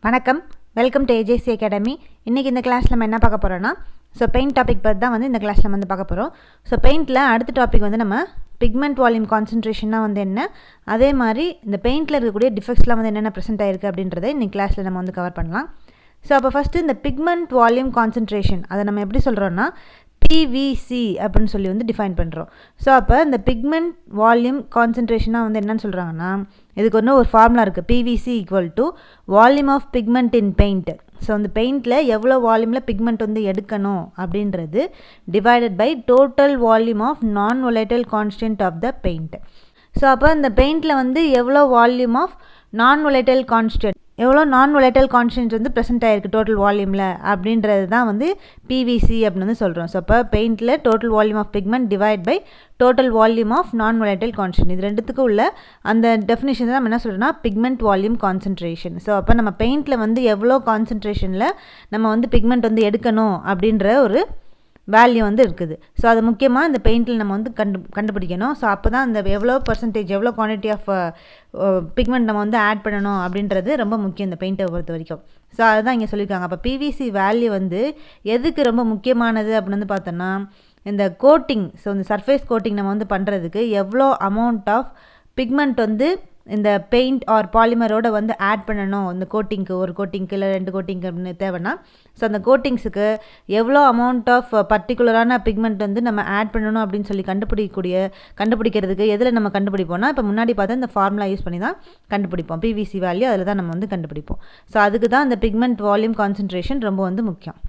வணக்கம், welcome to AJC academy. இன்றைக்கி இந்த கிளாஸில் நம்ம என்ன பார்க்க போகிறோன்னா பெயிண்ட் டாபிக் பற்றி தான் இந்த கிளாஸில் நம்ம பார்க்க போகிறோம். பெயிண்டில் அடுத்த டாபிக் நம்ம பிக்மெண்ட் வால்யூம் கான்சன்ட்ரேஷனாக என்ன, அதே மாதிரி இந்த பெயிண்டில் இருக்கக்கூடிய டிஃபெக்ட்ஸ்லாம் என்னென்ன ப்ரெசென்ட் ஆகிருக்கு அப்படின்றத இன்றைக்கி கிளாஸில் நம்ம கவர் பண்ணலாம். அப்போ ஃபஸ்ட்டு இந்த பிக்மெண்ட் வால்யூம் கான்சன்ட்ரேஷன் அதை நம்ம எப்படி சொல்கிறோன்னா பிவிசி அப்படின்னு சொல்லி டிஃபைன் பண்ணுறோம். அப்போ இந்த பிக்மெண்ட் வால்யூம் கான்சன்ட்ரேஷனாக என்னன்னு சொல்கிறாங்கன்னா, இதுக்கு ஒரு ஃபார்முலா இருக்குது. PVC equal to volume of pigment in paint. அந்த பெயிண்டில் எவ்வளோ வால்யூமில் பிக்மெண்ட் எடுக்கணும் அப்படின்றது divided by total volume of non volatile constant of the paint. அப்போ இந்த பெயிண்டில் எவ்வளோ volume of non volatile constant, எவ்வளோ நான் வொலைட்டைல் கான்ஸ்டன்ட் ப்ரெசென்ட் ஆகிருக்கு டோட்டல் வால்யூமில் அப்படின்றது தான் பிவிசி அப்படின்னு சொல்கிறோம். அப்போ பெயிண்டில் total volume of pigment divide by total volume of non volatile constant, இது ரெண்டுத்துக்கும் உள்ள அந்த டெஃபினேஷன் தான் நம்ம என்ன சொல்கிறோம்னா பிக்மெண்ட் வால்யூம் கான்சன்ட்ரேஷன். அப்போ நம்ம பெயிண்டில் எவ்வளோ கான்சன்ட்ரேஷனில் நம்ம பிக்மெண்ட் எடுக்கணும் அப்படின்ற ஒரு வேல்யூ இருக்குது. அது முக்கியமாக இந்த பெயிண்டில் நம்ம கண்டுபிடிக்கணும். அப்போ தான் அந்த எவ்வளோ பர்சன்டேஜ், எவ்வளோ குவான்டிட்டி ஆஃப் பிக்மெண்ட் நம்ம ஆட் பண்ணணும் அப்படின்றது ரொம்ப முக்கியம் இந்த பெயிண்ட்டை பொறுத்த வரைக்கும். அதுதான் இங்கே சொல்லியிருக்காங்க. அப்போ பிவிசி வேல்யூ எதுக்கு ரொம்ப முக்கியமானது அப்படின்னு பார்த்தோன்னா, இந்த கோட்டிங், இந்த சர்ஃபேஸ் கோட்டிங் நம்ம பண்ணுறதுக்கு எவ்வளோ அமௌண்ட் ஆஃப் பிக்மெண்ட் இந்த பெயிண்ட் ஆர் பாலிமரோட ஆட் பண்ணணும். இந்த கோட்டிங்க்கு, ஒரு கோட்டிங்க்கு இல்லை 2 கோட்டிங்க்கு அப்படின்னு தேவைன்னா, அந்த கோட்டிங்ஸுக்கு எவ்வளோ அமௌண்ட் ஆஃப் பர்டிகுலரான பிக்மெண்ட் நம்ம ஆட் பண்ணணும் அப்படின்னு சொல்லி கண்டுபிடிக்கிறதுக்கு எதில் நம்ம கண்டுபிடிப்போம்னா, இப்போ முன்னாடி பார்த்தா இந்த ஃபார்முலா யூஸ் பண்ணி தான் கண்டுபிடிப்போம். பிவிசி வேல்யூ அதில் தான் நம்ம கண்டுபிடிப்போம். அதுக்கு தான் இந்த பிக்மெண்ட் வால்யூம் கான்சன்ட்ரேஷன் ரொம்ப முக்கியம்.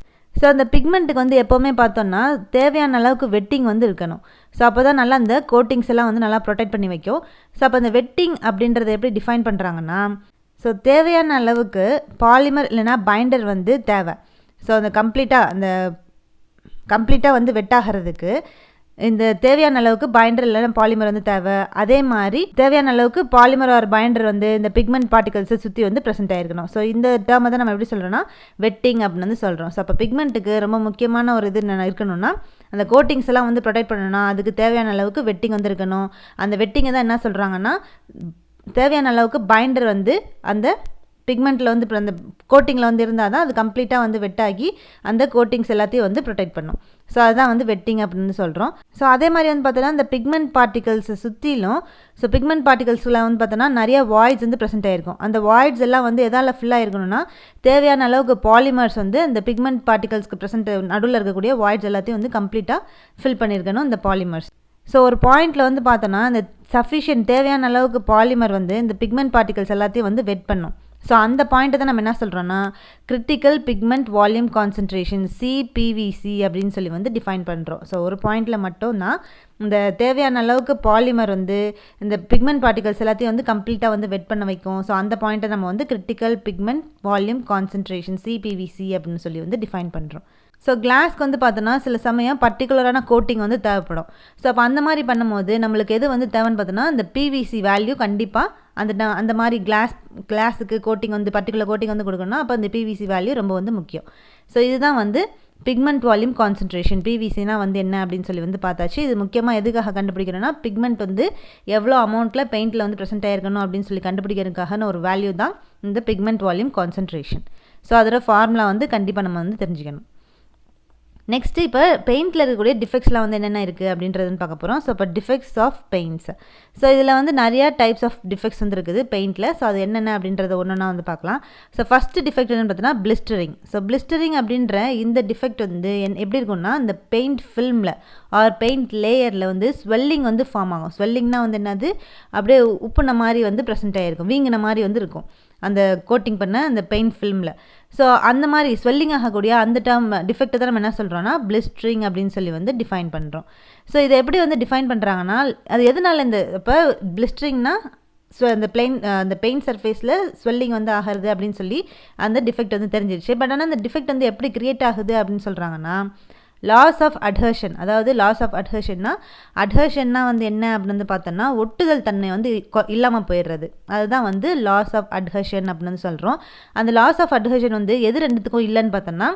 அந்த பிக்மெண்ட்டுக்கு எப்போவுமே பார்த்தோன்னா தேவையான அளவுக்கு வெட்டிங் இருக்கணும். அப்போ தான் நல்லா அந்த கோட்டிங்ஸ் எல்லாம் நல்லா ப்ரொடெக்ட் பண்ணி வைக்கும். அப்போ அந்த வெட்டிங் அப்படின்றத எப்படி டிஃபைன் பண்ணுறாங்கன்னா, தேவையான அளவுக்கு பாலிமர் இல்லைனா பைண்டர் தேவை. அந்த கம்ப்ளீட்டாக வெட்டாகிறதுக்கு இந்த தேவையான அளவுக்கு பைண்டர் இல்லைனா பாலிமர் தேவை. அதே மாதிரி தேவையான அளவுக்கு பாலிமர் ஆர் பைண்டர் இந்த பிக்மெண்ட் பார்ட்டிகல்ஸை சுற்றி ப்ரெசென்ட் ஆகிருக்கணும். இந்த டேர்மை தான் நம்ம எப்படி சொல்கிறோன்னா வெட்டிங் அப்படின்னு சொல்கிறோம். அப்போ பிக்மெண்ட்டுக்கு ரொம்ப முக்கியமான ஒரு இது இருக்கணும்னா, அந்த கோட்டிங்ஸ் எல்லாம் ப்ரொடெக்ட் பண்ணணும்னா அதுக்கு தேவையான அளவுக்கு வெட்டிங் இருக்கணும். அந்த வெட்டிங்கை தான் என்ன சொல்கிறாங்கன்னா, தேவையான அளவுக்கு பைண்டர் அந்த பிக்மெண்ட்டில் அந்த கோட்டிங்கில் இருந்தால் தான் அது கம்ப்ளீட்டாக வெட்டாகி அந்த கோட்டிங்ஸ் எல்லாத்தையும் ப்ரொடெக்ட் பண்ணும். அதுதான் வெட்டிங் அப்படின்னு சொல்கிறோம். அதே மாதிரி பார்த்தோன்னா இந்த பிக்மெண்ட் பார்ட்டிகல்ஸை சுற்றிலும் பிக்மெண்ட் பார்ட்டிகல்ஸில் பார்த்தோன்னா நிறைய வாய்ட்ஸ் ப்ரெசென்ட் ஆகிருக்கும். அந்த வாய்ட்ஸ் எல்லாம் எதால் ஃபில் ஆகிருக்கணும்னா, தேவையான அளவுக்கு பாலிமர்ஸ் இந்த பிக்மெண்ட் பார்ட்டிகல்ஸ்க்கு ப்ரெசென்ட் நடுவில் இருக்கக்கூடிய வாய்ட்ஸ் எல்லாத்தையும் கம்ப்ளீட்டாக ஃபில் பண்ணியிருக்கணும் இந்த பாலிமர்ஸ். ஒரு பாயிண்டில் பார்த்தோன்னா இந்த சஃபிஷியன்ட் தேவையான அளவுக்கு பாலிமர் இந்த பிக்மெண்ட் பார்ட்டிகல்ஸ் எல்லாத்தையும் வெட் பண்ணும். அந்த பாயிண்ட்டை தான் நம்ம என்ன சொல்கிறோன்னா critical pigment volume concentration CPVC அப்படின்னு சொல்லி டிஃபைன் பண்ணுறோம். ஒரு பாயிண்டில் மட்டும்தான் இந்த தேவையான அளவுக்கு பாலிமர் இந்த பிக்மெண்ட் பார்ட்டிகல்ஸ் எல்லாத்தையும் கம்ப்ளீட்டாக வெட் பண்ண வைக்கும். அந்த பாயிண்ட்டை நம்ம critical pigment volume concentration CPVC அப்படின்னு சொல்லி டிஃபைன் பண்ணுறோம். கிளாஸ்க்கு பார்த்தோன்னா சில சமயம் பர்டிகுலரான கோட்டிங் தேவைப்படும். அப்போ அந்த மாதிரி பண்ணும்போது நம்மளுக்கு எது தேவைன்னு பார்த்தோன்னா இந்த பிவிசி வேல்யூ கண்டிப்பாக அந்த மாதிரி கிளாஸுக்கு கோட்டிங் பர்டிகுலர் கோட்டிங் கொடுக்கணும்னா அப்போ இந்த பிவிசி வேல்யூ ரொம்ப முக்கியம். இதுதான் பிக்மெண்ட் வால்யூம் கான்சன்ட்ரேஷன். பிவிசினா என்ன அப்படின்னு சொல்லி பார்த்தாச்சு. இது முக்கியமாக எதுக்காக கண்டுபிடிக்கிறோன்னா, பிக்மெண்ட் எவ்வளோ அமௌண்ட்டில் பெயிண்டில் ப்ரெசென்ட் ஆகிருக்கணும் அப்படின்னு சொல்லி கண்டுபிடிக்கிறதுக்கான ஒரு வேல்யூ தான் இந்த பிக்மெண்ட் வால்யூம் கான்சன்ட்ரேஷன். அதோட ஃபார்முலா கண்டிப்பாக நம்ம தெரிஞ்சுக்கணும். நெக்ஸ்ட்டு இப்போ பெயிண்டில் இருக்கக்கூடிய டிஃபெக்ட்ஸ்லாம் என்னென்ன இருக்குது அப்படின்றதுன்னு பார்க்க போகிறோம். இப்போ டிஃபெக்ட்ஸ் ஆஃப் பெயிண்ட்ஸ். இதில் நிறையா டைப்ஸ் ஆஃப் டிஃபெக்ட்ஸ் இருக்குது பெயிண்டில். அது என்னென்ன அப்படின்றத ஒன்றா பார்க்கலாம். ஃபஸ்ட்டு டிஃபெக்ட் என்னென்னு பார்த்தோன்னா பிளிஸ்டரிங். பிளிஸ்டரிங் அப்படின்ற இந்த டிஃபெக்ட் எப்படி இருக்கும்னா, இந்த பெயிண்ட் ஃபில்மில் ஆர் பெயிண்ட் லேயரில் ஸ்வெல்லிங் ஃபார்ம் ஆகும். ஸ்வெல்லிங்னா என்னது, அப்படியே உப்புன மாதிரி ப்ரெசென்ட் ஆகிருக்கும், வீங்கின மாதிரி இருக்கும் அந்த கோட்டிங் பண்ண அந்த பெயிண்ட் ஃபில்மில். அந்த மாதிரி ஸ்வெல்லிங் ஆகக்கூடிய அந்த டேர்ம் டிஃபெக்ட் தான் நம்ம என்ன சொல்கிறோன்னா பிளிஸ்டரிங் அப்படின்னு சொல்லி டிஃபைன் பண்ணுறோம். இதை எப்படி டிஃபைன் பண்ணுறாங்கன்னா, அது எதனால இப்போ பிளிஸ்டரிங்னா அந்த பெயிண்ட் சர்ஃபேஸில் ஸ்வெல்லிங் ஆகிறது அப்படின்னு சொல்லி அந்த டிஃபெக்ட் தெரிஞ்சிருச்சு. பட் ஆனால் அந்த டிஃபெக்ட் எப்படி க்ரியேட் ஆகுது அப்படின்னு சொல்கிறாங்கன்னா, லாஸ் ஆஃப் அட்ஹர்ஷன். அதாவது லாஸ் ஆஃப் அட்ஹர்ஷன்னா என்ன அப்படின்னு பார்த்தோன்னா, ஒட்டுதல் தன்மை இல்லாமல் போயிடுறது. அதுதான் லாஸ் ஆஃப் அட்ஹர்ஷன் அப்படின்னு சொல்கிறோம். அந்த லாஸ் ஆஃப் அட்ஹர்ஷன் எது ரெண்டுத்துக்கும் இல்லைன்னு பார்த்தோன்னா,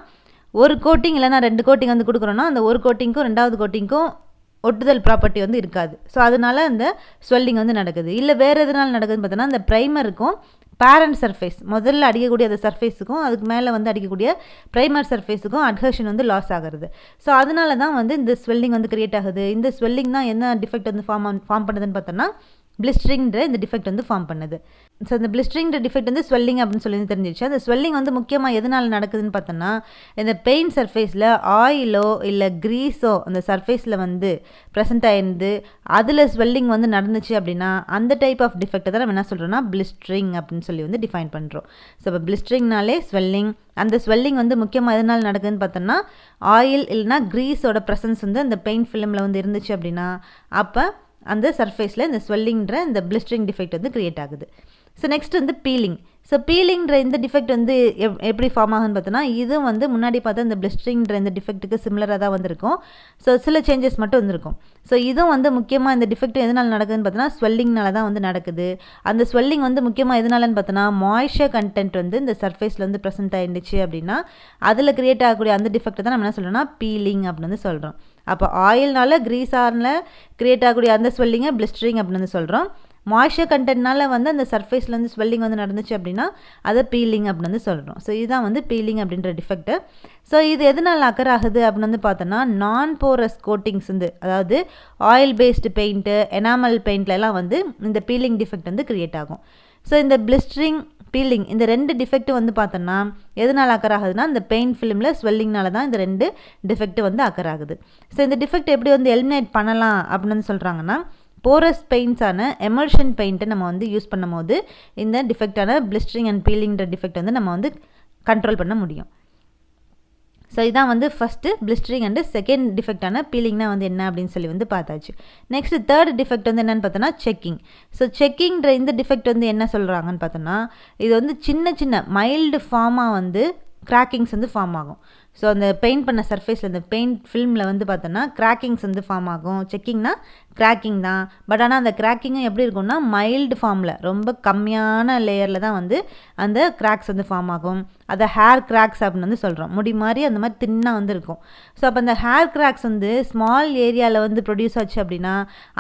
ஒரு கோட்டிங் இல்லைனா 2 கோட்டிங் கொடுக்குறோன்னா அந்த ஒரு கோட்டிங்க்கும் 2வது கோட்டிங்க்கும் ஒட்டுதல் ப்ராப்பர்ட்டி வந்து இருக்காது. ஸோ அதனால அந்த ஸ்வெல்லிங் வந்து நடக்குது. இல்லை வேறு எதனால் நடக்குதுன்னு பார்த்தோன்னா, அந்த ப்ரைமருக்கும் பேரண்ட் சர்ஃபேஸ் முதல்ல அடிக்கக்கூடிய அந்த சர்ஃபேஸுக்கும் அதுக்கு மேலே வந்து அடிக்கக்கூடிய ப்ரைமர் சர்ஃபேஸுக்கும் அட்ஹெஷன் வந்து லாஸ் ஆகிறது. ஸோ அதனால தான் வந்து இந்த ஸ்வெல்லிங் வந்து கிரியேட் ஆகுது. இந்த ஸ்வெல்லிங் தான் என்ன டிஃபெக்ட் வந்து ஃபார்ம் பண்ணுதுன்னு பார்த்தோன்னா, பிளிஸ்டரிங்ன்ற இந்த டிஃபெக்ட் வந்து ஃபார்ம் பண்ணுது. ஸோ இந்த பிளிஸ்டரிங்ன்ற டிஃபெக்ட் வந்து ஸ்வெல்லிங் அப்படின்னு சொல்லி தெரிஞ்சிச்சு. அந்த ஸ்வெல்லிங் வந்து முக்கியமாக எதனால் நடக்குதுன்னு பார்த்தோன்னா, இந்த பெயிண்ட் சர்ஃபேஸில் ஆயிலோ இல்லை க்ரீஸோ அந்த சர்ஃபேஸில் வந்து ப்ரெசென்ட் ஆயிருந்து அதில் ஸ்வெல்லிங் வந்து நடந்துச்சு அப்படின்னா அந்த டைப் ஆஃப் டிஃபெக்ட் தான் நம்ம என்ன சொல்கிறோன்னா பிளிஸ்டரிங் அப்படின்னு சொல்லி வந்து டிஃபைன் பண்ணுறோம். ஸோ இப்போ பிளிஸ்டரிங்னாலே ஸ்வெல்லிங், அந்த ஸ்வெல்லிங் வந்து முக்கியமாக எதனால் நடக்குதுன்னு பார்த்தோன்னா, ஆயில் இல்லைனா க்ரீஸோட ப்ரெசன்ஸ் வந்து அந்த பெயிண்ட் ஃபிலிமில் வந்து இருந்துச்சு அப்படின்னா அப்போ அந்த சர்ஃபேஸில் இந்த ஸ்வெல்லிங்கிற இந்த பிளிஸ்டரிங் டிஃபெக்ட் வந்து க்ரியேட் ஆகுது. ஸோ நெக்ஸ்ட் வந்து பீலிங். ஸோ பீலிங்கிற இந்த டிஃபெக்ட் வந்து எப்படி ஃபார்ம் ஆகுன்னு பார்த்தோன்னா, இதுவும் வந்து முன்னாடி பார்த்தா இந்த பிளிஸ்டரிங்கிற இந்த டிஃபெக்ட்டுக்கு சிமிலராக தான் வந்திருக்கும். ஸோ சில சேஞ்சஸ் மட்டும் வந்திருக்கும். ஸோ இதுவும் வந்து முக்கியமாக இந்த டிஃபெக்ட் எதனால் நடக்குதுன்னு பார்த்தோன்னா, ஸ்வெல்லிங்னால தான் வந்து நடக்குது. அந்த ஸ்வெல்லிங் வந்து முக்கியமாக எதனாலன்னு பார்த்தோன்னா, மாய்ஸ்சர் கண்டென்ட் வந்து இந்த சர்ஃபேஸில் வந்து ப்ரெசென்ட் ஆயிருந்துச்சு அப்படின்னா அதில் கிரியேட் ஆகக்கூடிய அந்த டிஃபெக்ட் தான் நம்ம என்ன சொல்கிறோம்னா பீலிங் அப்படின்னு வந்து சொல்கிறோம். அப்போ ஆயில்னால க்ரீஸாரில் கிரியேட் ஆகக்கூடிய அந்த ஸ்வெல்லிங்கை பிளிஸ்டரிங் அப்படின்னு வந்து சொல்கிறோம். மாய்ஸ்சர் கண்டென்ட்னால வந்து அந்த சர்ஃபேஸில் வந்து ஸ்வெல்லிங் வந்து நடந்துச்சு அப்படின்னா அதை பீலிங் அப்படின்னு வந்து சொல்கிறோம். ஸோ இதுதான் வந்து பீலிங் அப்படின்ற டிஃபெக்ட்டு. ஸோ இது எதனால் அக்கர் ஆகுது அப்படின்னு வந்து பார்த்தோன்னா, நான் போரஸ் கோட்டிங்ஸ் வந்து அதாவது ஆயில் பேஸ்டு பெயிண்ட்டு, எனாமல் பெயிண்ட்லலாம் வந்து இந்த பீலிங் டிஃபெக்ட் வந்து க்ரியேட் ஆகும். ஸோ இந்த பிளிஸ்டரிங், பீலிங் இந்த ரெண்டு டிஃபெக்ட் வந்து பார்த்தோன்னா எதனால் அக்கர் ஆகுதுன்னா, இந்த பெயிண்ட் ஃபிலிமில் ஸ்வெல்லிங்னால தான் இந்த ரெண்டு டிஃபெக்ட் வந்து அக்கர் ஆகுது. ஸோ இந்த டிஃபெக்ட் எப்படி வந்து எலிமினேட் பண்ணலாம் அப்படின்னு வந்து சொல்கிறாங்கன்னா, போரஸ் பெயிண்ட்ஸான எமல்ஷன் பெயிண்ட்டை நம்ம வந்து யூஸ் பண்ணும் போது இந்த டிஃபெக்டான பிளிஸ்டரிங் அண்ட் பீலிங்கிற டிஃபெக்ட் வந்து நம்ம வந்து கண்ட்ரோல் பண்ண முடியும். ஸோ இதான் வந்து ஃபஸ்ட்டு பிளிஸ்டரிங் அண்டு செகண்ட் டிஃபெக்டான பீலிங்னா வந்து என்ன அப்படின்னு சொல்லி வந்து பார்த்தாச்சு. நெக்ஸ்ட் தேர்ட் டிஃபெக்ட் வந்து என்னென்னு பார்த்தோன்னா செக்கிங். ஸோ செக்கிங்கிற இந்த டிஃபெக்ட் வந்து என்ன சொல்கிறாங்கன்னு பார்த்தோன்னா, இது வந்து சின்ன சின்ன மைல்டு ஃபார்மாக வந்து கிராக்கிங்ஸ் வந்து ஃபார்ம் ஆகும். ஸோ அந்த பெயிண்ட் பண்ண சர்ஃபேஸில் இந்த பெயிண்ட் ஃபில்மில் வந்து பார்த்தோன்னா கிராக்கிங்ஸ் வந்து ஃபார்ம் ஆகும். செக்கிங்னா கிராக்கிங் தான். பட் ஆனால் அந்த கிராக்கிங்கும் எப்படி இருக்கும்னா மைல்டு ஃபார்மில் ரொம்ப கம்மியான லேயரில் தான் வந்து அந்த கிராக்ஸ் வந்து ஃபார்ம் ஆகும். அதை ஹேர் கிராக்ஸ் அப்படின்னு வந்து சொல்கிறோம். முடி மாதிரி அந்த மாதிரி தின்னாக வந்து இருக்கும். ஸோ அப்போ அந்த ஹேர் கிராக்ஸ் வந்து ஸ்மால் ஏரியாவில் வந்து ப்ரொடியூஸ் ஆச்சு அப்படின்னா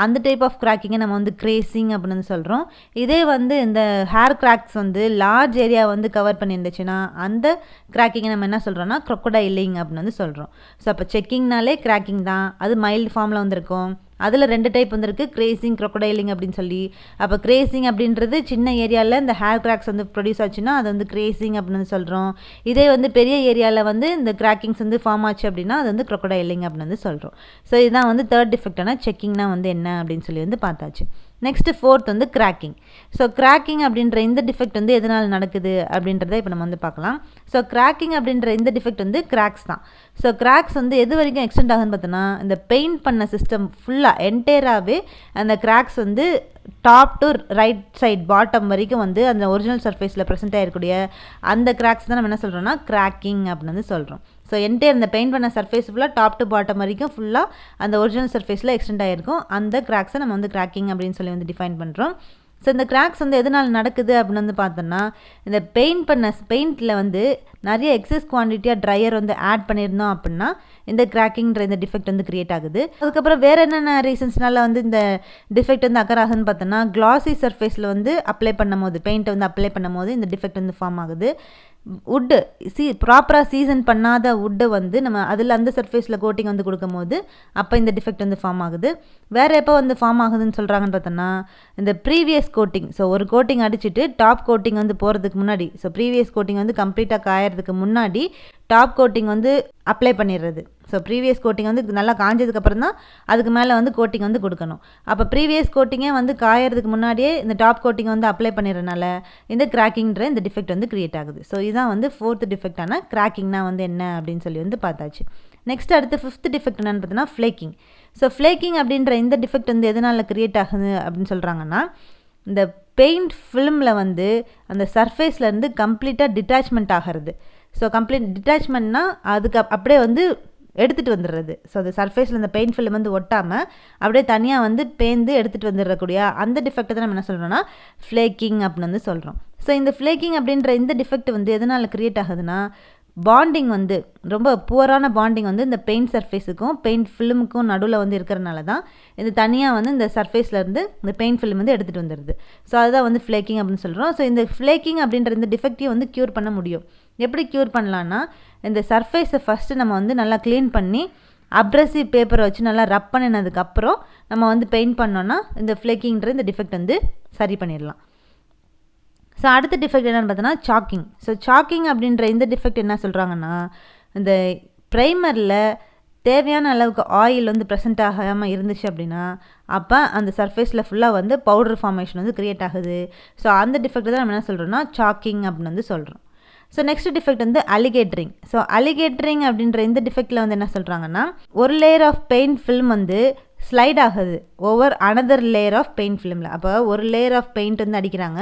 அந்த டைப் ஆஃப் கிராக்கிங்கை நம்ம வந்து கிரேசிங் அப்படின்னு வந்து சொல்கிறோம். இதே வந்து இந்த ஹேர் கிராக்ஸ் வந்து லார்ஜ் ஏரியா வந்து கவர் பண்ணியிருந்துச்சுன்னா அந்த கிராக்கிங்கை நம்ம என்ன சொல்கிறோன்னா crocodiling அப்படின்னு வந்து சொல்கிறோம். ஸோ அப்போ செக்கிங்னாலே கிராக்கிங் தான். அது மைல்டு ஃபார்மில் வந்திருக்கும். அதில் 2 டைப் வந்துருக்கு, கிரேசிங், crocodiling அப்படின்னு சொல்லி. அப்போ கிரேசிங் அப்படின்றது சின்ன ஏரியாவில் இந்த ஹேர் கிராக்ஸ் வந்து ப்ரொடியூஸ் ஆச்சுன்னா அது வந்து கிரேசிங் அப்படின்னு வந்து சொல்கிறோம். இதே வந்து பெரிய ஏரியாவில் வந்து இந்த கிராக்கிங்ஸ் வந்து ஃபார்ம் ஆச்சு அப்படின்னா அது வந்து crocodiling அப்படின்னு வந்து சொல்கிறோம். ஸோ இதுதான் வந்து தேர்ட் டிஃபெக்டான செக்கிங்னா வந்து என்ன அப்படின்னு சொல்லி வந்து பார்த்தாச்சு. நெக்ஸ்ட்டு ஃபோர்த் வந்து கிராக்கிங். ஸோ கிராக்கிங் அப்படின்ற இந்த டிஃபெக்ட் வந்து எதனால் நடக்குது அப்படின்றத இப்போ நம்ம வந்து பார்க்கலாம். ஸோ கிராக்கிங் அப்படின்ற இந்த டிஃபெக்ட் வந்து கிராக்ஸ் தான். ஸோ கிராக்ஸ் வந்து எது வரைக்கும் எக்ஸ்டெண்ட் ஆகுதுன்னு பார்த்தோன்னா, இந்த பெயிண்ட் பண்ண சிஸ்டம் ஃபுல்லாக என்டையராகவே அந்த கிராக்ஸ் வந்து top to right side bottom வரைக்கும் வந்து அந்த ஒரிஜினல் சர்ஃபேஸில் ப்ரெசென்ட் ஆகிருக்கூடிய அந்த கிராக்ஸ் தான் நம்ம என்ன சொல்கிறோம்னா கிராக்கிங் அப்படின்னு வந்து சொல்கிறோம். ஸோ என்டையர் இந்த பெயிண்ட் பண்ண சர்ஃபேஸ் ஃபுல்லாக டாப் டு பாட்டம் வரைக்கும் ஃபுல்லாக அந்த ஒரிஜினல் சர்ஃபேஸில் எக்ஸ்டெண்ட் ஆகிருக்கும். அந்த கிராக்ஸை நம்ம வந்து கிராக்கிங் அப்படின்னு சொல்லி வந்து டிஃபைன் பண்ணுறோம். ஸோ இந்த கிராக்ஸ் வந்து எதனால் நடக்குது அப்படின்னு வந்து பார்த்தோன்னா, இந்த பெயிண்டில் வந்து நிறைய எக்ஸஸ் குவான்டிட்டியாக ட்ரையர் வந்து ஆட் பண்ணியிருந்தோம் அப்படின்னா இந்த கிராக்கிங்கிற இந்த டிஃபெக்ட் வந்து கிரியேட் ஆகுது. அதுக்கப்புறம் வேறு என்னென்ன ரீசன்ஸ்னால வந்து இந்த டிஃபெக்ட் வந்து அக்கர் ஆகுதுன்னு பார்த்தோன்னா, கிளாசி சர்ஃபேஸில் வந்து அப்ளை பண்ணும் போது பெயிண்ட்டை வந்து அப்ளை பண்ணும் போது இந்த டிஃபெக்ட் வந்து ஃபார்ம் ஆகுது. வுட்டு ப்ராப்பராக சீசன் பண்ணாத வுட்டை வந்து நம்ம அதில் அந்த சர்ஃபேஸில் கோட்டிங் வந்து கொடுக்கும் போது அப்போ இந்த டிஃபெக்ட் வந்து ஃபார்ம் ஆகுது. வேறு எப்போ வந்து ஃபார்ம் ஆகுதுன்னு சொல்கிறாங்கன்னு பார்த்தோன்னா, இந்த ப்ரீவியஸ் கோட்டிங். ஸோ ஒரு கோட்டிங் அடிச்சுட்டு டாப் கோட்டிங் வந்து போகிறதுக்கு முன்னாடி, ஸோ ப்ரீவியஸ் கோட்டிங் வந்து கம்ப்ளீட்டாக காயறதுக்கு முன்னாடி டாப் கோட்டிங் வந்து அப்ளை பண்ணிடுறது. ஸோ ப்ரீவியஸ் கோட்டிங் வந்து நல்லா காஞ்சதுக்கப்புறம் தான் அதுக்கு மேலே வந்து கோட்டிங் வந்து கொடுக்கணும். அப்போ ப்ரீவியஸ் கோட்டிங்கே வந்து காயறதுக்கு முன்னாடியே இந்த டாப் கோட்டிங் வந்து அப்ளை பண்ணிடுறதுனால இந்த கிராக்கிங்கிற இந்த டிஃபெக்ட் வந்து கிரியேட் ஆகுது. ஸோ இதுதான் வந்து ஃபோர்த் டிஃபெக்டான கிராக்கிங்னா வந்து என்ன அப்படின்னு சொல்லி வந்து பார்த்தாச்சு. நெக்ஸ்ட் அடுத்து ஃபிஃப்த் டிஃபெக்ட் என்னென்னு பார்த்தீங்கன்னா ஃப்ளேக்கிங். ஸோ ஃப்ளேக்கிங் அப்படின்ற இந்த டிஃபெக்ட் வந்து எதனால் கிரியேட் ஆகுது அப்படின்னு சொல்கிறாங்கன்னா, இந்த பெயிண்ட் ஃபிலிமில் வந்து அந்த சர்ஃபேஸ்லேருந்து கம்ப்ளீட்டாக டிட்டாச்மெண்ட் ஆகிறது. ஸோ கம்ப்ளீட் டிட்டாச்மெண்ட்னா அதுக்கு அப்படியே வந்து எடுத்துகிட்டு வந்துடுறது. ஸோ அந்த சர்ஃபேஸில் இந்த பெயிண்ட் ஃபிலிம் வந்து ஒட்டாமல் அப்படியே தனியாக வந்து பேந்து எடுத்துகிட்டு வந்துடக்கூடிய அந்த டிஃபெக்ட் தான் நம்ம என்ன சொல்கிறோன்னா ஃப்ளேக்கிங் அப்படின்னு வந்து சொல்கிறோம். ஸோ இந்த ஃப்ளேக்கிங் அப்படின்ற இந்த டிஃபெக்ட் வந்து எதனால் கிரியேட் ஆகுதுன்னா, பாண்டிங் வந்து ரொம்ப புவரான பாண்டிங் வந்து இந்த பெயிண்ட் சர்ஃபேஸுக்கும் பெயிண்ட் ஃபிலிமுக்கும் நடுவில் வந்து இருக்கிறனால தான் இது தனியாக வந்து இந்த சர்ஃபேஸ்லேருந்து இந்த பெயிண்ட் ஃபிலிம் வந்து எடுத்துகிட்டு வந்துடுது. ஸோ அதுதான் வந்து ஃப்ளேக்கிங் அப்படின்னு சொல்கிறோம். ஸோ இந்த ஃப்ளேக்கிங் அப்படின்ற இந்த டிஃபெக்டையும் வந்து க்யூர் பண்ண முடியும். எப்படி க்யூர் பண்ணலான்னா, இந்த சர்ஃபேஸை ஃபஸ்ட்டு நம்ம வந்து நல்லா க்ளீன் பண்ணி அப்ரஸிவ் பேப்பரை வச்சு நல்லா ரப் பண்ணினதுக்கப்புறம் நம்ம வந்து பெயிண்ட் பண்ணோன்னா இந்த ஃப்ளேக்கிங்கிற இந்த டிஃபெக்ட் வந்து சரி பண்ணிடலாம். ஸோ அடுத்த டிஃபெக்ட் என்னென்னு பார்த்தோன்னா சாக்கிங். ஸோ சாக்கிங் அப்படின்ற இந்த டிஃபெக்ட் என்ன சொல்கிறாங்கன்னா, இந்த ப்ரைமரில் தேவையான அளவுக்கு ஆயில் வந்து ப்ரெசென்ட் ஆகாமல் இருந்துச்சு அப்படின்னா அப்போ அந்த சர்ஃபேஸில் ஃபுல்லாக வந்து பவுடர் ஃபார்மேஷன் வந்து க்ரியேட் ஆகுது. ஸோ அந்த டிஃபெக்ட் தான் நம்ம என்ன சொல்கிறோன்னா சாக்கிங் அப்படின்னு வந்து சொல்கிறோம். ஸோ நெக்ஸ்ட் டிஃபெக்ட் வந்து அலிகேட்டரிங். ஸோ அலிகேட்டரிங் அப்படின்ற இந்த டிஃபெக்டில் வந்து என்ன சொல்கிறாங்கன்னா, ஒரு லேயர் ஆஃப் பெயிண்ட் ஃபில்ம் வந்து ஸ்லைட் ஆகுது over another layer of paint ஃபிலிமில். அப்போ ஒரு லேயர் ஆஃப் பெயிண்ட் வந்து அடிக்கிறாங்க,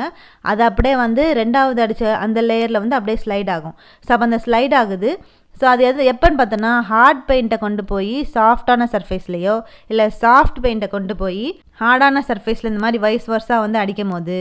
அது அப்படியே வந்து ரெண்டாவது அடித்த அந்த லேயரில் வந்து அப்படியே ஸ்லைட் ஆகும். ஸோ அப்போ அந்த ஸ்லைட் ஆகுது. ஸோ அது எப்போன்னு பார்த்தோன்னா, ஹார்ட் பெயிண்ட்டை கொண்டு போய் சாஃப்டான சர்ஃபேஸ்லேயோ இல்லை சாஃப்ட் பெயிண்ட்டை கொண்டு போய் ஹார்டான சர்ஃபேஸில் இந்த மாதிரி வைஸ் வர்ஸாக வந்து அடிக்கும் போது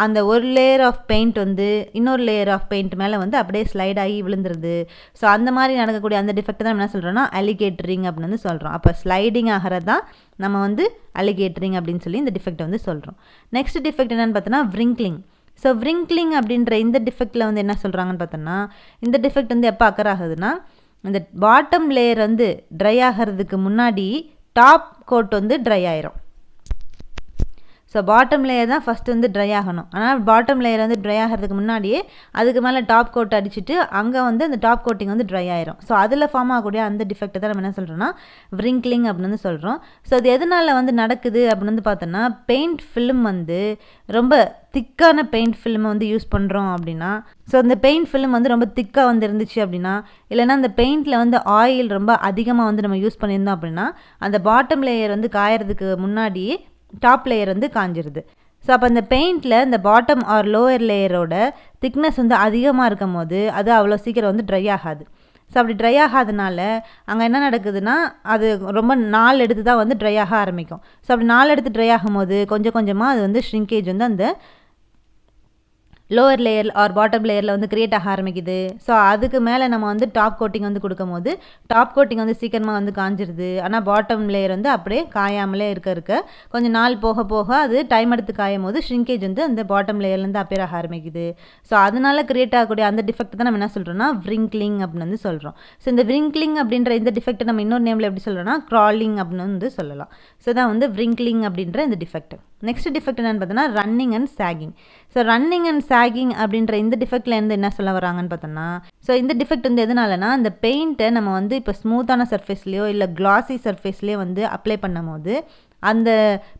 அந்த ஒரு லேயர் ஆஃப் பெயிண்ட் வந்து இன்னொரு லேயர் ஆஃப் பெயிண்ட் மேலே வந்து அப்படியே ஸ்லைட் ஆகி விழுந்துருது. ஸோ அந்த மாதிரி நடக்கக்கூடிய அந்த டிஃபெக்ட் தான் என்ன சொல்கிறோன்னா அலிகேட்டரிங் அப்படின்னு வந்து சொல்கிறோம். அப்போ ஸ்லைடிங் ஆகிறது தான் நம்ம வந்து அலிகேட்டரிங் அப்படின்னு சொல்லி இந்த டிஃபெக்ட் வந்து சொல்கிறோம். நெக்ஸ்ட் டிஃபெக்ட் என்னென்னு பார்த்தோன்னா விரிங்க்லிங். ஸோ விரிங்க்லிங் அப்படின்ற இந்த டிஃபெக்டில் வந்து என்ன சொல்கிறாங்கன்னு பார்த்தோன்னா, இந்த டிஃபெக்ட் வந்து எப்போ அக்கர் ஆகுதுன்னா, இந்த பாட்டம் லேயர் வந்து ட்ரை ஆகிறதுக்கு முன்னாடி டாப் கோட் வந்து ட்ரை ஆயிரும். ஸோ பாட்டம் லேயர் தான் ஃபஸ்ட்டு வந்து ட்ரை ஆகணும். ஆனால் பாட்டம் லேயர் வந்து ட்ரை ஆகிறதுக்கு முன்னாடியே அதுக்கு மேலே டாப் கோட் அடிச்சுட்டு அங்கே வந்து அந்த டாப் கோட்டிங் வந்து ட்ரை ஆயிரும். ஸோ அதில் ஃபார்ம் ஆகக்கூடிய அந்த டிஃபெக்ட் தான் நம்ம என்ன சொல்கிறோன்னா விரிங்க்லிங் அப்படின்னு சொல்கிறோம். ஸோ அது எதனால் வந்து நடக்குது அப்படின்னு வந்து பார்த்தோன்னா, பெயிண்ட் ஃபிலிம் வந்து ரொம்ப திக்கான பெயிண்ட் ஃபிலிமை வந்து யூஸ் பண்ணுறோம் அப்படின்னா, ஸோ அந்த பெயிண்ட் ஃபிலிம் வந்து ரொம்ப திக்காக வந்து இருந்துச்சு அப்படின்னா, இல்லைனா அந்த பெயிண்டில் வந்து ஆயில் ரொம்ப அதிகமாக வந்து நம்ம யூஸ் பண்ணியிருந்தோம் அப்படின்னா அந்த பாட்டம் லேயர் வந்து காயறதுக்கு முன்னாடியே டாப் லேயர் வந்து காஞ்சிருது. ஸோ அப்போ அந்த பெயிண்டில் இந்த பாட்டம் ஆர் லோயர் லேயரோட திக்னஸ் வந்து அதிகமாக இருக்கும் போது அது அவ்வளோ சீக்கிரம் வந்து ட்ரை ஆகாது. ஸோ அப்படி ட்ரை ஆகாதனால அங்கே என்ன நடக்குதுன்னா, அது ரொம்ப நாள் எடுத்து தான் வந்து ட்ரை ஆக ஆரம்பிக்கும். ஸோ அப்படி நாள் எடுத்து ட்ரை ஆகும்போது கொஞ்சம் கொஞ்சமாக அது வந்து ஷ்ரிங்கேஜ் வந்து அந்த லோவர் லேயர் ஆர் பாட்டம் லேயரில் வந்து க்ரியேட் ஆக ஆரம்பிக்குது. ஸோ அதுக்கு மேலே நம்ம வந்து டாப் கோட்டிங் வந்து கொடுக்கும் போது டாப் கோட்டிங் வந்து சீக்கிரமாக வந்து காஞ்சிருது. ஆனால் பாட்டம் லேயர் வந்து அப்படியே காயாமலே இருக்க கொஞ்சம் நாள் போக போக அது டைம் எடுத்து காயும் போது ஷ்ரிங்கேஜ் வந்து அந்த பாட்டம் லேயர்லேருந்து அப்பியர் ஆக ஆரம்பிக்குது. ஸோ அதனால் க்ரியேட் ஆகக்கூடிய அந்த டிஃபெக்ட் தான் நம்ம என்ன சொல்கிறோம்னா விரிங்க்லிங் அப்படின்னு வந்து சொல்கிறோம். ஸோ இந்த விரிங்க்லிங் அப்படின்ற இந்த டிஃபெக்ட் நம்ம இன்னொரு நேமில் எப்படி சொல்கிறோம்னா க்ராலிங் அப்படின்னு வந்து சொல்லலாம். ஸோ தான் வந்து விரிங்க்லிங் அப்படின்ற இந்த டிஃபெக்ட். நெக்ஸ்ட் டிஃபெக்ட் என்னென்னு பார்த்தோன்னா running and sagging. So running and sagging அப்படின்ற இந்த டிஃபெக்டில் இருந்து என்ன சொல்ல வராங்கன்னு பார்த்தோன்னா, ஸோ இந்த டிஃபெக்ட் வந்து எதனாலனா, இந்த பெயிண்ட்டை நம்ம வந்து இப்போ ஸ்மூத்தான சர்ஃபேஸ்லேயோ இல்லை கிளாசி சர்ஃபேஸ்லேயோ வந்து அப்ளை பண்ணும் போது அந்த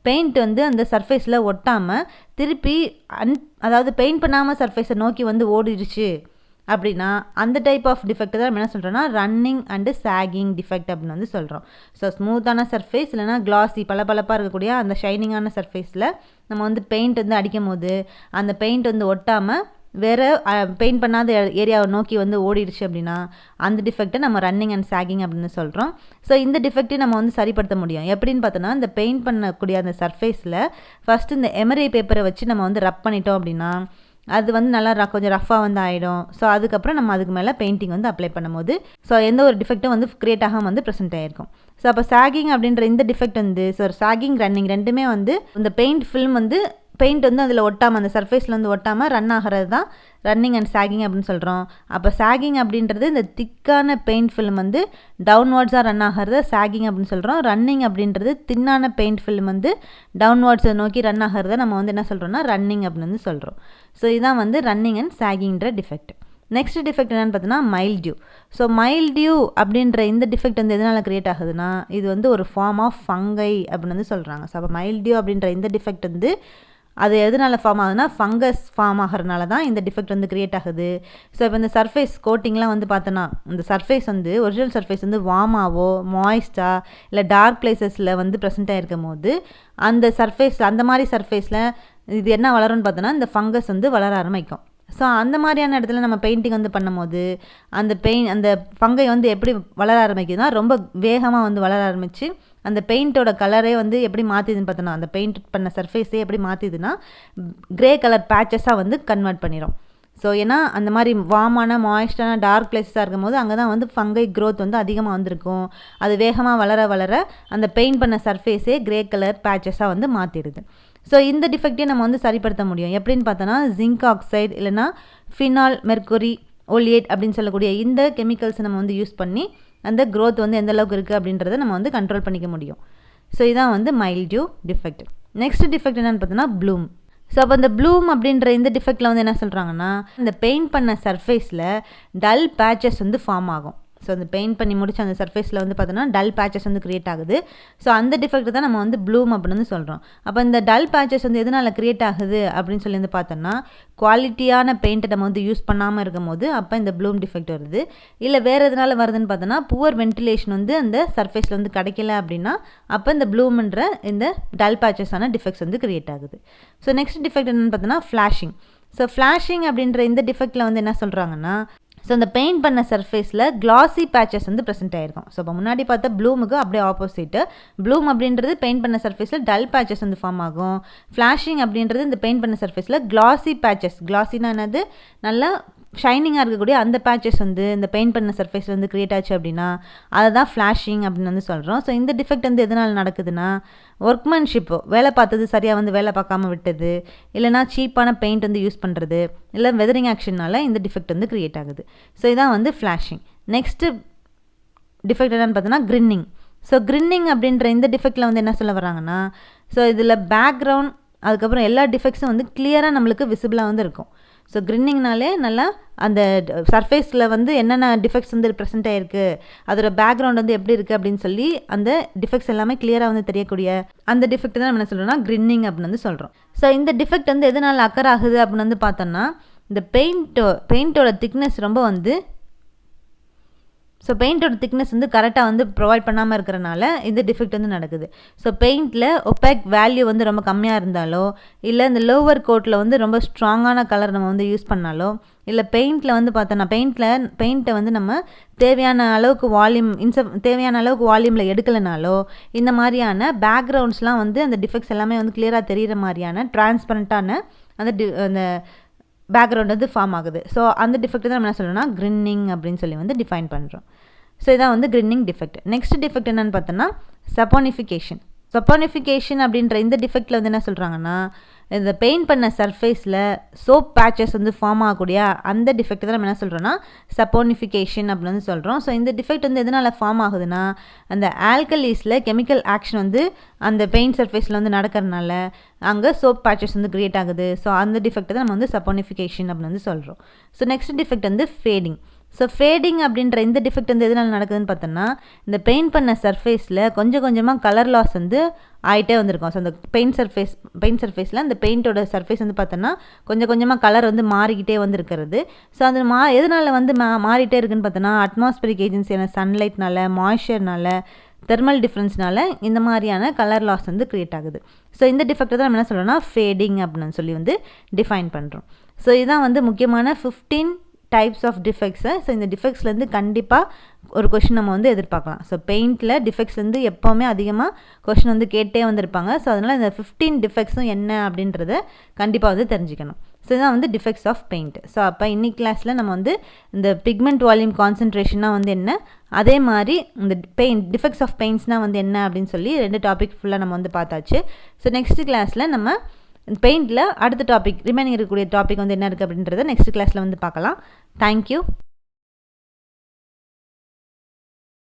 பெயிண்ட் வந்து அந்த சர்ஃபேஸில் ஒட்டாமல் திருப்பி அதாவது பெயிண்ட் பண்ணாமல் சர்ஃபேஸை நோக்கி வந்து ஓடிடுச்சு அப்படின்னா அந்த டைப் ஆஃப் டிஃபெக்ட் தான் நம்ம என்ன சொல்கிறோன்னா ரன்னிங் அண்டு சாகிங் டிஃபெக்ட் அப்படின்னு வந்து சொல்கிறோம். ஸோ ஸ்மூத்தான சர்ஃபேஸ் இல்லைனா கிளாஸி பளபளப்பாக இருக்கக்கூடிய அந்த ஷைனிங்கான சர்ஃபேஸில் நம்ம வந்து பெயிண்ட் வந்து அடிக்கும் போது அந்த பெயிண்ட் வந்து ஒட்டாமல் வேறு பெயிண்ட் பண்ணாத ஏரியாவை நோக்கி வந்து ஓடிடுச்சு அப்படின்னா அந்த டிஃபெக்ட்டை நம்ம ரன்னிங் அண்ட் சாகிங் அப்படின்னு சொல்கிறோம். ஸோ இந்த டிஃபெக்ட்டையும் நம்ம வந்து சரிப்படுத்த முடியும். எப்படின்னு பார்த்தோன்னா, இந்த பெயிண்ட் பண்ணக்கூடிய அந்த சர்ஃபேஸில் ஃபஸ்ட்டு இந்த எமரி பேப்பரை வச்சு நம்ம வந்து ரப் பண்ணிட்டோம் அப்படின்னா அது வந்து நல்லா கொஞ்சம் ரஃபாக வந்து ஆகிடும். ஸோ அதுக்கப்புறம் நம்ம அதுக்கு மேலே பெயிண்டிங் வந்து அப்ளை பண்ணும்போது ஸோ எந்த ஒரு டிஃபெக்ட்டும் வந்து க்ரியேட் ஆகாமல் வந்து ப்ரெசென்ட் ஆகிருக்கும். ஸோ அப்போ சாகிங் அப்படின்ற இந்த டிஃபெக்ட் வந்து ஸோ சாகிங் ரன்னிங் ரெண்டுமே வந்து இந்த பெயிண்ட் ஃபில்ம் வந்து பெயிண்ட் வந்து அதில் ஒட்டாமல் அந்த சர்ஃபேஸில் வந்து ஒட்டாமல் ரன் ஆகிறது தான் ரன்னிங் அண்ட் சாகிங் அப்படின்னு சொல்கிறோம். அப்போ சாகிங் அப்படின்றது இந்த திக்கான பெயிண்ட் ஃபில்ம் வந்து டவுன்வார்ட்ஸாக ரன் ஆகிறது சாகிங் அப்படின்னு சொல்கிறோம். ரன்னிங் அப்படின்றது தின்னான பெயிண்ட் ஃபில்ம் வந்து டவுன்வார்ட்ஸை நோக்கி ரன் ஆகிறத நம்ம வந்து என்ன சொல்கிறோம்னா ரன்னிங் அப்படின்னு சொல்கிறோம். ஸோ இதுதான் வந்து ரன்னிங் அண்ட் சாகிங்ன்ற டிஃபெக்ட். நெக்ஸ்ட் டிஃபெக்ட் என்னென்னு பார்த்தோன்னா மைல்டியூ. ஸோ மைல்டியூ அப்படின்ற இந்த டிஃபெக்ட் வந்து எதனால் க்ரியேட் ஆகுதுன்னா, இது வந்து ஒரு ஃபார்ம் ஆஃப் ஃபங்கை அப்படின்னு வந்து சொல்கிறாங்க. ஸோ அப்போ மைல்டியூ அப்படின்ற இந்த டிஃபெக்ட் வந்து அது எதனால் ஃபார்ம் ஆகுதுன்னா ஃபங்கஸ் ஃபார்ம் ஆகிறதுனால தான் இந்த டிஃபெக்ட் வந்து க்ரியேட் ஆகுது. ஸோ இப்போ இந்த சர்ஃபேஸ் கோட்டிங்லாம் வந்து பார்த்தோன்னா இந்த சர்ஃபேஸ் வந்து ஒரிஜினல் சர்ஃபேஸ் வந்து வார்மாவோ மாய்ஸ்டாக இல்லை டார்க் பிளேசஸில் வந்து ப்ரெசென்ட் ஆகிருக்கும் போது அந்த சர்ஃபேஸ் அந்த மாதிரி சர்ஃபேஸில் இது என்ன வளரும்னு பார்த்தோன்னா இந்த ஃபங்கஸ் வந்து வளர ஆரம்பிக்கும். ஸோ அந்த மாதிரியான இடத்துல நம்ம பெயிண்டிங் வந்து பண்ணும்போது அந்த ஃபங்கை வந்து எப்படி வளர ஆரம்பிக்குதுன்னா ரொம்ப வேகமாக வந்து வளர ஆரம்பித்து அந்த பெயிண்ட்டோட கலரே வந்து எப்படி மாற்றிதுன்னு பார்த்தோன்னா அந்த பெயிண்ட் பண்ண சர்ஃபேஸே எப்படி மாற்றிதுன்னா க்ரே கலர் பேச்சஸாக வந்து கன்வெர்ட் பண்ணிடும். ஸோ ஏன்னா அந்த மாதிரி வார்மான மாய்ஸ்டான டார்க் பிளேஸஸாக இருக்கும் போது அங்கே தான் வந்து ஃபங்கை க்ரோத் வந்து அதிகமாக வந்திருக்கும். அது வேகமாக வளர வளர அந்த பெயிண்ட் பண்ண சர்ஃபேஸே கிரே கலர் பேச்சஸாக வந்து மாற்றிடுது. ஸோ இந்த டிஃபெக்டையும் நம்ம வந்து சரிப்படுத்த முடியும். எப்படின்னு பார்த்தோன்னா ஜிங்க் ஆக்சைடு இல்லைனா ஃபினால் மெர்க்குரி ஓலியேட் அப்படின்னு சொல்லக்கூடிய இந்த கெமிக்கல்ஸை நம்ம வந்து யூஸ் பண்ணி அந்த க்ரோத் வந்து எந்த அளவுக்கு இருக்குது அப்படின்றத நம்ம வந்து கண்ட்ரோல் பண்ணிக்க முடியும். ஸோ இதான் வந்து மைல்டியூ டிஃபெக்ட். நெக்ஸ்ட் டிஃபெக்ட் என்னென்னு பார்த்தோன்னா ப்ளூம். ஸோ அப்போ இந்த ப்ளூம் அப்படின்ற இந்த டிஃபெக்டில் வந்து என்ன சொல்கிறாங்கன்னா, இந்த பெயிண்ட் பண்ண சர்ஃபேஸில் டல் பேச்சஸ் வந்து ஃபார்ம் ஆகும். ஸோ அந்த பெயிண்ட் பண்ணி முடிச்ச அந்த சர்ஃபேஸில் வந்து பார்த்தோன்னா டல் பேச்சஸ் வந்து க்ரியேட் ஆகுது. ஸோ அந்த டிஃபெக்ட் தான் நம்ம வந்து ப்ளூம் அப்படின்னு சொல்கிறோம். அப்போ இந்த டல் பேச்சஸ் வந்து எதனால் க்ரியேட் ஆகுது அப்படின்னு சொல்லி வந்து பார்த்தோன்னா, குவாலிட்டியான பெயிண்ட்டை நம்ம வந்து யூஸ் பண்ணாமல் இருக்கும் போது அப்போ இந்த ப்ளூம் டிஃபெக்ட் வருது. இல்லை வேறு எதனால் வருதுன்னு பார்த்தோன்னா, புவர் வென்டிலேஷன் வந்து அந்த சர்ஃபேஸில் வந்து கிடைக்கல அப்படின்னா அப்போ இந்த ப்ளூம்ன்ற இந்த டல் பேச்சஸான டிஃபெக்ட்ஸ் வந்து க்ரியேட் ஆகுது. ஸோ நெக்ஸ்ட் டிஃபெக்ட் என்னென்னு பார்த்தோன்னா ஃப்ளாஷிங். ஸோ ஃப்ளாஷிங் அப்படின்ற இந்த டிஃபெக்டில் வந்து என்ன சொல்கிறாங்கன்னா, ஸோ அந்த பெயிண்ட் பண்ண சர்ஃபேஸில் கிளாசி பேச்சஸ் வந்து ப்ரெசென்ட் ஆகிருக்கும். ஸோ இப்போ முன்னாடி பார்த்தா ப்ளூமுக்கு அப்படியே ஆப்போசிட்டு. ப்ளூம் அப்படின்றது பெயிண்ட் பண்ண சர்ஃபேஸில் டல் பேச்சஸ் வந்து ஃபார்ம் ஆகும். ஃப்ளாஷிங் அப்படின்றது இந்த பெயிண்ட் பண்ண சர்ஃபேஸில் கிளாசி பேச்சஸ், கிளாசினா என்னது, நல்லா ஷைனிங்காக இருக்கக்கூடிய அந்த பேச்சஸ் வந்து இந்த பெயிண்ட் பண்ண சர்ஃபேஸில் வந்து க்ரியேட் ஆச்சு அப்படின்னா அதை தான் ஃப்ளாஷிங் அப்படின்னு வந்து சொல்கிறோம். ஸோ இந்த டிஃபெக்ட் வந்து எதனால் நடக்குதுன்னா, ஒர்க்மேன்ஷிப்பு வேலை பார்த்தது சரியாக வந்து வேலை பார்க்காம விட்டது, இல்லைனா சீப்பான பெயிண்ட் வந்து யூஸ் பண்ணுறது, இல்லை வெதரிங் ஆக்ஷனால் இந்த டிஃபெக்ட் வந்து க்ரியேட் ஆகுது. ஸோ இதான் வந்து ஃப்ளாஷிங். நெக்ஸ்ட்டு டிஃபெக்ட் என்னென்னு பார்த்தோன்னா கிரின்னிங். ஸோ கிரின்னிங் அப்படின்ற இந்த டிஃபெக்டில் வந்து என்ன சொல்ல வராங்கன்னா, ஸோ இதில் பேக்ரவுண்ட் அதுக்கப்புறம் எல்லா டிஃபெக்ட்ஸும் வந்து கிளியராக நம்மளுக்கு விசிபிளாக வந்து இருக்கும். ஸோ கிரின்னிங்னாலே நல்லா அந்த சர்ஃபேஸில் வந்து என்னென்ன டிஃபெக்ட்ஸ் வந்து ப்ரெசென்ட் ஆகிருக்கு, அதோட பேக்ரவுண்ட் வந்து எப்படி இருக்குது அப்படின்னு சொல்லி அந்த டிஃபெக்ட்ஸ் எல்லாமே கிளியராக வந்து தெரியக்கூடிய அந்த டிஃபெக்ட் தான் நம்ம என்ன சொல்கிறோம்னா கிரின்னிங் அப்படின்னு வந்து சொல்கிறோம். ஸோ இந்த டிஃபெக்ட் வந்து எதனால் அக்கர் ஆகுது அப்படின்னு வந்து பார்த்தோன்னா, இந்த பெயிண்டோட திக்னஸ் ரொம்ப வந்து, ஸோ பெயிண்டோட திக்னஸ் வந்து கரெக்டாக வந்து ப்ரொவைட் பண்ணாமல் இருக்கிறனால இந்த டிஃபெக்ட் வந்து நடக்குது. ஸோ பெயிண்டில் ஒப்பேக் வேல்யூ வந்து ரொம்ப கம்மியாக இருந்தாலோ, இல்லை இந்த லோவர் கோட்டில் வந்து ரொம்ப ஸ்ட்ராங்கான கலர் நம்ம வந்து யூஸ் பண்ணாலோ, இல்லை பெயிண்டில் வந்து பார்த்தோன்னா பெயிண்ட்டை வந்து நம்ம தேவையான அளவுக்கு வால்யூமில் எடுக்கலைனாலோ, இந்த மாதிரியான பேக்ரவுண்ட்ஸ்லாம் வந்து அந்த டிஃபெக்ட்ஸ் எல்லாமே வந்து கிளியராக தெரிகிற மாதிரியான டிரான்ஸ்பரண்ட்டான அந்த பேக்ரவுண்ட் வந்து ஃபார்ம் ஆகுது. ஸோ அந்த டிஃபெக்ட் தான் நம்ம என்ன சொல்லணும்னா கிரின்னிங் அப்படின்னு சொல்லி வந்து டிஃபைன் பண்ணுறோம். ஸோ இதான் வந்து கிரின்னிங் டிஃபெக்ட். நெக்ஸ்ட் டிஃபெக்ட் என்னென்னு பார்த்தோன்னா சப்போனிஃபிகேஷன். சப்போனிஃபிகேஷன் அப்படின்ற இந்த டிஃபெக்டில் வந்து என்ன சொல்கிறாங்கன்னா, இந்த பெயிண்ட் பண்ண சர்ஃபேஸில் சோப் பேச்சஸ் வந்து ஃபார்ம் ஆகக்கூடிய அந்த டிஃபெக்ட் தான் நம்ம என்ன சொல்கிறோன்னா சப்போனிஃபிகேஷன் அப்படின்னு வந்து சொல்கிறோம். ஸோ இந்த டிஃபெக்ட் வந்து எதனால் ஃபார்ம் ஆகுதுன்னா, அந்த ஆல்கலீஸில் கெமிக்கல் ஆக்ஷன் வந்து அந்த பெயிண்ட் சர்ஃபேஸில் வந்து நடக்கிறதுனால அங்கே சோப் பேச்சஸ் வந்து க்ரியேட் ஆகுது. ஸோ அந்த டிஃபெக்ட் தான் நம்ம வந்து சப்போனிஃபிகேஷன் அப்படின்னு வந்து சொல்கிறோம். ஸோ நெக்ஸ்ட் டிஃபெக்ட் வந்து ஃபேடிங். ஸோ ஃபேடிங் அப்படின்ற இந்த டிஃபெக்ட் வந்து எதனால் நடக்குதுன்னு பார்த்தோன்னா, இந்த பெயிண்ட் பண்ண சர்ஃபேஸில் கொஞ்சம் கொஞ்சமாக கலர் லாஸ் வந்து ஆகிட்டே வந்திருக்கும். ஸோ அந்த பெயிண்ட் சர்ஃபேஸில் அந்த பெயிண்டோட சர்ஃபேஸ் வந்து பார்த்தோன்னா கொஞ்சம் கொஞ்சமாக கலர் வந்து மாறிக்கிட்டே வந்துருக்கிறது. ஸோ அது எதனால் வந்து மாறிட்டே இருக்குதுன்னு பார்த்தோன்னா, அட்மாஸ்பியரிக் ஏஜென்சியான சன்லைட்னால, மாய்ஸ்சர்னால, தெர்மல் டிஃப்ரென்ஸ்னால இந்த மாதிரியான கலர் லாஸ் வந்து க்ரியேட் ஆகுது. ஸோ இந்த டிஃபெக்ட் தான் நம்ம என்ன சொல்கிறோன்னா ஃபேடிங் அப்படின்னு சொல்லி வந்து டிஃபைன் பண்ணுறோம். ஸோ இதுதான் வந்து முக்கியமான 15 டைப்ஸ் ஆஃப் டிஃபெக்ட்ஸு. ஸோ இந்த டிஃபெக்ட்ஸ்லேருந்து கண்டிப்பாக ஒரு கொஷின் நம்ம வந்து எதிர்பார்க்கலாம். ஸோ பெயிண்டில் டிஃபெக்ட்ஸ்லேருந்து எப்போவுமே அதிகமாக கொஷின் வந்து கேட்டே வந்திருப்பாங்க. ஸோ அதனால் இந்த 15 டிஃபெக்ட்ஸும் என்ன அப்படின்றத கண்டிப்பாக வந்து தெரிஞ்சுக்கணும். ஸோ இதுதான் வந்து டிஃபெக்ட்ஸ் ஆஃப் பெயிண்ட். ஸோ அப்போ இன்னைக்கு கிளாஸில் நம்ம வந்து இந்த பிக்மெண்ட் வால்யூம் கான்சன்ட்ரேஷனாக வந்து என்ன, அதே மாதிரி இந்த டிஃபெக்ட்ஸ் ஆஃப் பெயிண்ட்ஸ்னால் வந்து என்ன அப்படின்னு சொல்லி 2 டாபிக் ஃபுல்லாக நம்ம வந்து பார்த்தாச்சு. ஸோ நெக்ஸ்ட் கிளாஸில் நம்ம பெயிண்டில் அடுத்த டாபிக் ரிமைனிங் இருக்கக்கூடிய டாபிக் வந்து என்ன இருக்குது அப்படின்றத நெக்ஸ்ட் கிளாஸில் வந்து பார்க்கலாம். தேங்க்யூ.